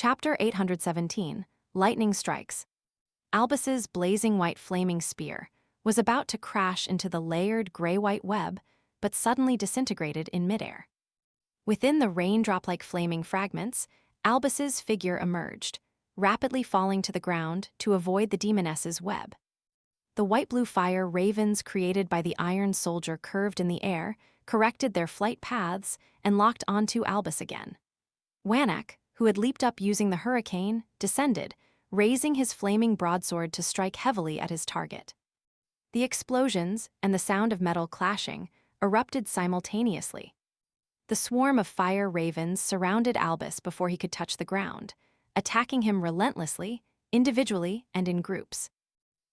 Chapter 817, Lightning Strikes. Albus's blazing white flaming spear was about to crash into the layered gray-white web, but suddenly disintegrated in midair. Within the raindrop-like flaming fragments, Albus's figure emerged, rapidly falling to the ground to avoid the demoness's web. The white-blue fire ravens created by the Iron Soldier curved in the air, corrected their flight paths, and locked onto Albus again. Wanak, who had leaped up using the hurricane, descended, raising his flaming broadsword to strike heavily at his target. The explosions and the sound of metal clashing erupted simultaneously. The swarm of fire ravens surrounded Albus before he could touch the ground, attacking him relentlessly, individually and in groups.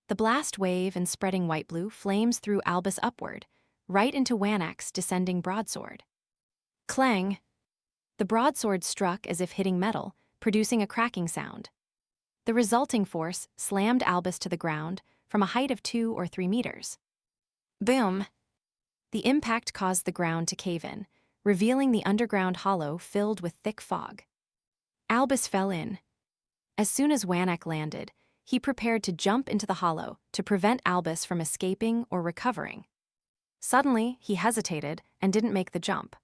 The blast wave and spreading white-blue flames threw Albus upward, right into Wanak's descending broadsword. Clang! The broadsword struck as if hitting metal, producing a cracking sound. The resulting force slammed Albus to the ground from a height of 2 or 3 meters. Boom! The impact caused the ground to cave in, revealing the underground hollow filled with thick fog. Albus fell in. As soon as Wanak landed, he prepared to jump into the hollow to prevent Albus from escaping or recovering. Suddenly, he hesitated and didn't make the jump.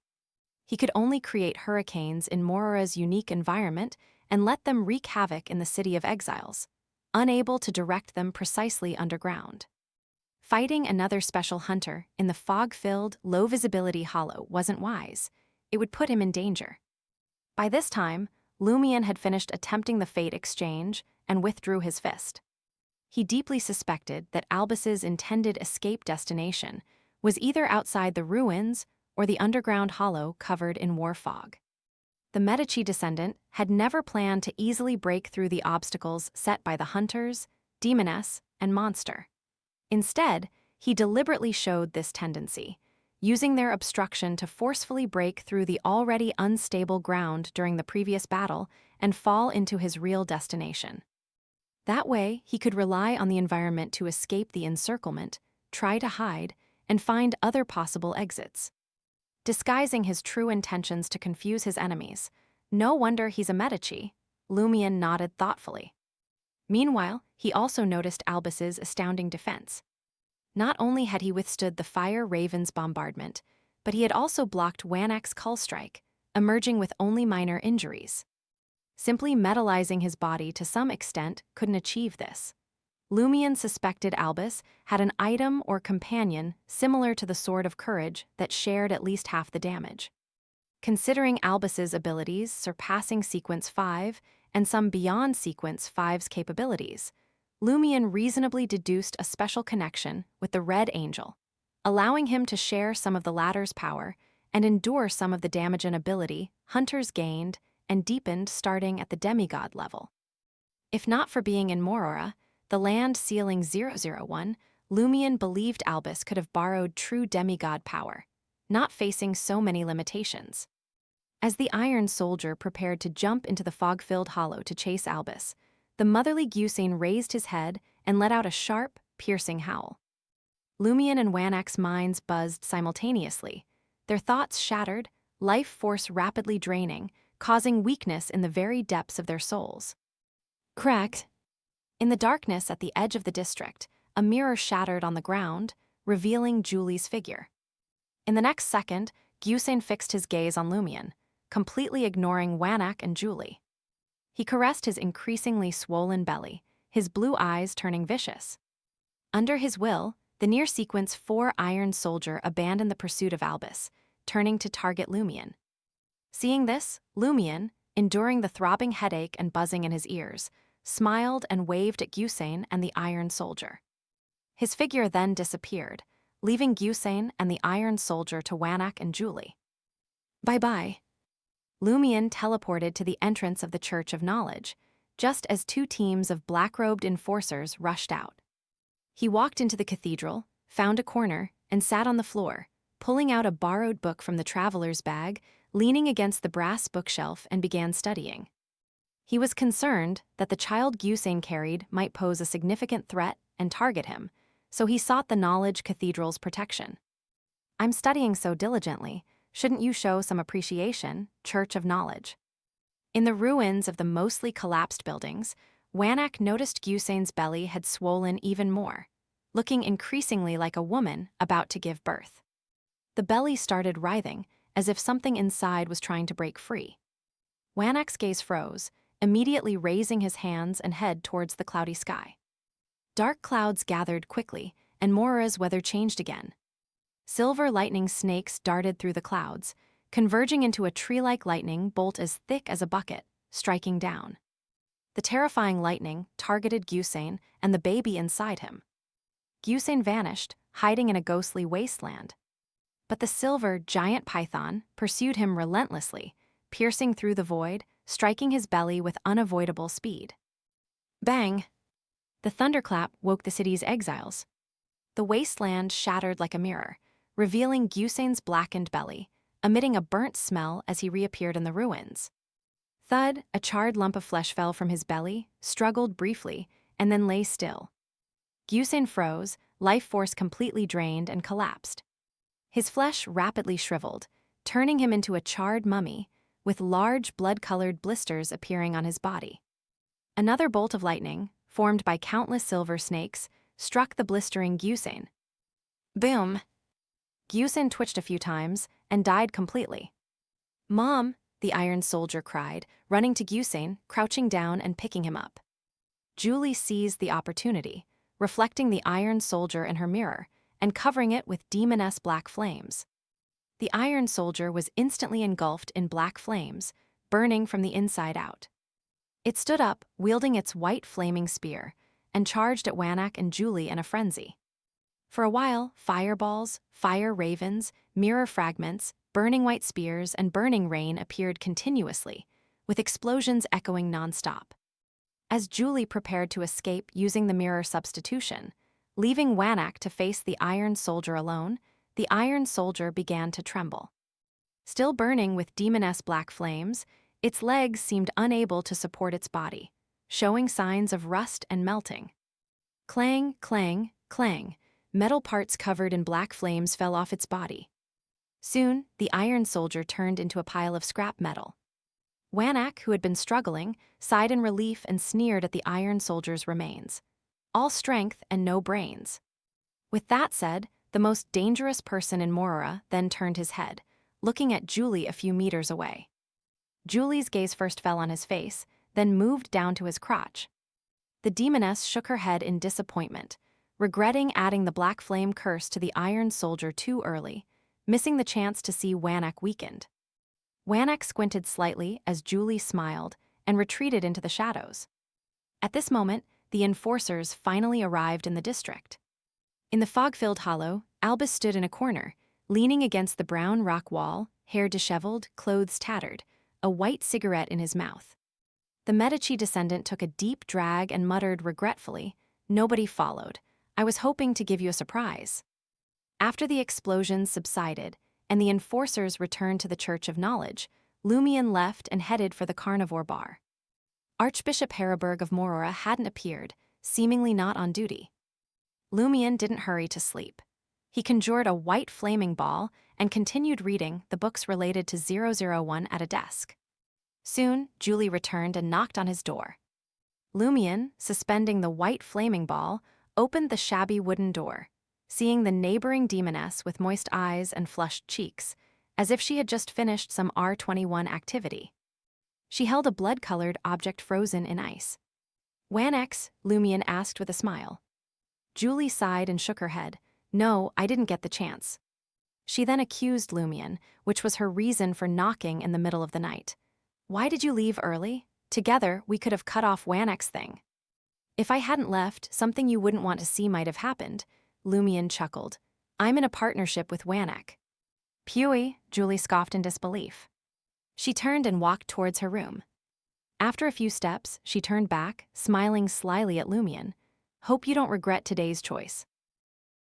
He could only create hurricanes in Morora's unique environment and let them wreak havoc in the City of Exiles, unable to direct them precisely underground. Fighting another special hunter in the fog-filled, low-visibility hollow wasn't wise. It would put him in danger. By this time, Lumion had finished attempting the fate exchange and withdrew his fist. He deeply suspected that Albus's intended escape destination was either outside the ruins or the underground hollow covered in war fog. The Medici descendant had never planned to easily break through the obstacles set by the hunters, demoness, and monster. Instead, he deliberately showed this tendency, using their obstruction to forcefully break through the already unstable ground during the previous battle and fall into his real destination. That way, he could rely on the environment to escape the encirclement, try to hide, and find other possible exits. Disguising his true intentions to confuse his enemies. No wonder he's a Medici, Lumion nodded thoughtfully. Meanwhile, he also noticed Albus's astounding defense. Not only had he withstood the Fire Raven's bombardment, but he had also blocked Wanak's cull strike, emerging with only minor injuries. Simply metallizing his body to some extent couldn't achieve this. Lumion suspected Albus had an item or companion similar to the Sword of Courage that shared at least half the damage. Considering Albus's abilities surpassing Sequence 5 and some beyond Sequence 5's capabilities, Lumion reasonably deduced a special connection with the Red Angel, allowing him to share some of the latter's power and endure some of the damage and ability hunters gained and deepened starting at the demigod level. If not for being in Morora, the land sealing 001, Lumion believed Albus could have borrowed true demigod power, not facing so many limitations. As the Iron Soldier prepared to jump into the fog-filled hollow to chase Albus, the motherly Gusane raised his head and let out a sharp, piercing howl. Lumion and Wanak's minds buzzed simultaneously, their thoughts shattered, life force rapidly draining, causing weakness in the very depths of their souls. Cracked. In the darkness at the edge of the district, a mirror shattered on the ground, revealing Julie's figure. In the next second, Gusane fixed his gaze on Lumion, completely ignoring Wanak and Julie. He caressed his increasingly swollen belly, his blue eyes turning vicious. Under his will, the near-sequence 4 Iron Soldier abandoned the pursuit of Albus, turning to target Lumion. Seeing this, Lumion, enduring the throbbing headache and buzzing in his ears, smiled and waved at Gusane and the Iron Soldier. His figure then disappeared, leaving Gusane and the Iron Soldier to Wanak and Julie. Bye-bye. Lumion teleported to the entrance of the Church of Knowledge, just as 2 teams of black-robed enforcers rushed out. He walked into the cathedral, found a corner, and sat on the floor, pulling out a borrowed book from the traveler's bag, leaning against the brass bookshelf and began studying. He was concerned that the child Gusane carried might pose a significant threat and target him, so he sought the Knowledge Cathedral's protection. I'm studying so diligently, shouldn't you show some appreciation, Church of Knowledge? In the ruins of the mostly collapsed buildings, Wanak noticed Gusain's belly had swollen even more, looking increasingly like a woman about to give birth. The belly started writhing, as if something inside was trying to break free. Wanak's gaze froze, immediately raising his hands and head towards the cloudy sky. Dark clouds gathered quickly, and Mora's weather changed again. Silver lightning snakes darted through the clouds, converging into a tree-like lightning bolt as thick as a bucket, striking down. The terrifying lightning targeted Gusain and the baby inside him. Gusain vanished, hiding in a ghostly wasteland. But the silver giant python pursued him relentlessly, piercing through the void, striking his belly with unavoidable speed. Bang! The thunderclap woke the city's exiles. The wasteland shattered like a mirror, revealing Gusain's blackened belly, emitting a burnt smell as he reappeared in the ruins. Thud, a charred lump of flesh fell from his belly, struggled briefly, and then lay still. Gusain froze, life force completely drained, and collapsed. His flesh rapidly shriveled, turning him into a charred mummy, with large blood-colored blisters appearing on his body. Another bolt of lightning, formed by countless silver snakes, struck the blistering Gusain. Boom! Gusain twitched a few times and died completely. "Mom!" the Iron Soldier cried, running to Gusain, crouching down and picking him up. Julie seized the opportunity, reflecting the Iron Soldier in her mirror and covering it with demoness black flames. The Iron Soldier was instantly engulfed in black flames, burning from the inside out. It stood up, wielding its white flaming spear, and charged at Wanak and Julie in a frenzy. For a while, fireballs, fire ravens, mirror fragments, burning white spears, and burning rain appeared continuously, with explosions echoing nonstop. As Julie prepared to escape using the mirror substitution, leaving Wanak to face the Iron Soldier alone, the Iron Soldier began to tremble. Still burning with demoness black flames, its legs seemed unable to support its body, showing signs of rust and melting. Clang, clang, clang. Metal parts covered in black flames fell off its body. Soon, the Iron Soldier turned into a pile of scrap metal. Wanak, who had been struggling, sighed in relief and sneered at the Iron Soldier's remains. All strength and no brains. With that said, the most dangerous person in Morora then turned his head, looking at Julie a few meters away. Julie's gaze first fell on his face, then moved down to his crotch. The demoness shook her head in disappointment, regretting adding the black flame curse to the Iron Soldier too early, missing the chance to see Wanak weakened. Wanak squinted slightly as Julie smiled and retreated into the shadows. At this moment, the enforcers finally arrived in the district. In the fog-filled hollow, Albus stood in a corner, leaning against the brown rock wall, hair disheveled, clothes tattered, a white cigarette in his mouth. The Medici descendant took a deep drag and muttered regretfully, "Nobody followed. I was hoping to give you a surprise." After the explosions subsided and the enforcers returned to the Church of Knowledge, Lumion left and headed for the carnivore bar. Archbishop Haraberg of Morora hadn't appeared, seemingly not on duty. Lumion didn't hurry to sleep. He conjured a white flaming ball and continued reading the books related to 001 at a desk. Soon, Julie returned and knocked on his door. Lumion, suspending the white flaming ball, opened the shabby wooden door, seeing the neighboring demoness with moist eyes and flushed cheeks, as if she had just finished some R21 activity. She held a blood-colored object frozen in ice. "Wanex?" Lumion asked with a smile. Julie sighed and shook her head. "No, I didn't get the chance." She then accused Lumion, which was her reason for knocking in the middle of the night. "Why did you leave early? Together, we could have cut off Wanek's thing." "If I hadn't left, something you wouldn't want to see might have happened," Lumion chuckled. "I'm in a partnership with Wanek." "Pewee," Julie scoffed in disbelief. She turned and walked towards her room. After a few steps, she turned back, smiling slyly at Lumion. "Hope you don't regret today's choice."